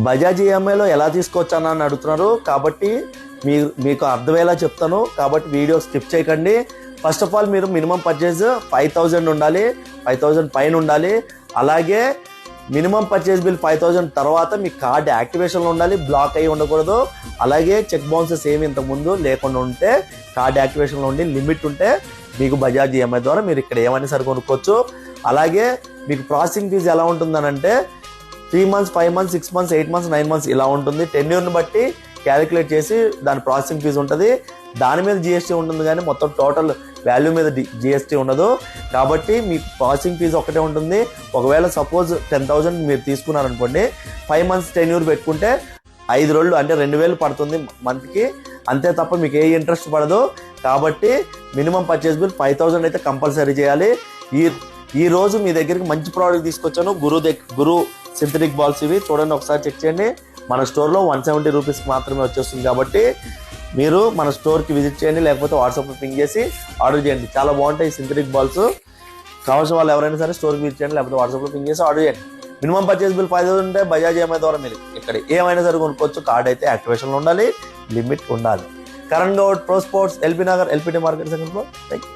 బజాజ్ ఈఎంఐలో ఎలా తీసుకోవచ్చా అని అడుగుతున్నారు, కాబట్టి మీకు అర్థమయ్యేలా చెప్తాను, కాబట్టి వీడియో స్కిప్ చేయకండి. ఫస్ట్ ఆఫ్ ఆల్ మీరు మినిమం పర్చేజ్ 5000 ఉండాలి, 5000 పైన ఉండాలి. అలాగే మినిమం పర్చేజ్ బిల్ 5000 తర్వాత మీ కార్డ్ యాక్టివేషన్లో ఉండాలి, బ్లాక్ అయ్యి ఉండకూడదు. అలాగే చెక్ బౌన్సెస్ ఏమి ఇంతకుముందు లేకుండా ఉంటే కార్డ్ యాక్టివేషన్లో ఉండి లిమిట్ ఉంటే మీకు బజాజ్ ఈఎంఐ ద్వారా మీరు ఇక్కడ ఏమైనా సరే కొనుక్కోవచ్చు. అలాగే మీకు ప్రాసెసింగ్ ఫీజు ఎలా ఉంటుందనంటే 3 months, 5 months, 6 months, 8 months, 9 months ఇలా ఉంటుంది. టెన్యూర్ని బట్టి క్యాలిక్యులేట్ చేసి దాని ప్రాసెసింగ్ ఫీజు ఉంటుంది. దాని మీద జిఎస్టీ ఉంటుంది, కానీ మొత్తం టోటల్ వాల్యూ మీద జిఎస్టీ ఉండదు. కాబట్టి మీకు ప్రాసెసింగ్ ఫీజు ఒకటే ఉంటుంది. ఒకవేళ సపోజ్ 10,000 మీరు తీసుకున్నారనుకోండి, 5 months టెన్యూర్ పెట్టుకుంటే 5 రోజులు అంటే 2000 పడుతుంది మంత్కి, అంతే తప్ప మీకు ఏ ఇంట్రెస్ట్ పడదు. కాబట్టి మినిమం పర్చేజ్ బిల్ 5000 అయితే కంపల్సరీ చేయాలి. ఈ రోజు మీ దగ్గరికి మంచి ప్రోడక్ట్ తీసుకొచ్చాను, గురు సింథటిక్ బాల్స్. ఇవి చూడండి, ఒకసారి చెక్ చేయండి. మన స్టోర్లో 170 రూపీస్కి మాత్రమే వచ్చేస్తుంది. కాబట్టి మీరు మన స్టోర్కి విజిట్ చేయండి, లేకపోతే వాట్సాప్లో పింగ్ చేసి ఆర్డర్ చేయండి. చాలా బాగుంటాయి సింథటిక్ బాల్స్. కావాల్సిన వాళ్ళు ఎవరైనా సరే స్టోర్కి విజిట్ చేయండి, లేకపోతే వాట్సాప్లో పింగ్ చేసి ఆర్డర్ చేయండి. మినిమం పర్చేజ్ బిల్ 5000 ఉంటే బజాజ్ ఈఎంఐ ద్వారా మీరు ఇక్కడ ఏమైనా సరే కొనుక్కోవచ్చు. కార్డ్ అయితే యాక్టివేషన్లో ఉండాలి, లిమిట్ ఉండాలి. Karan Goud, pro sports, LB Nagar, LPT market second floor. Thank you.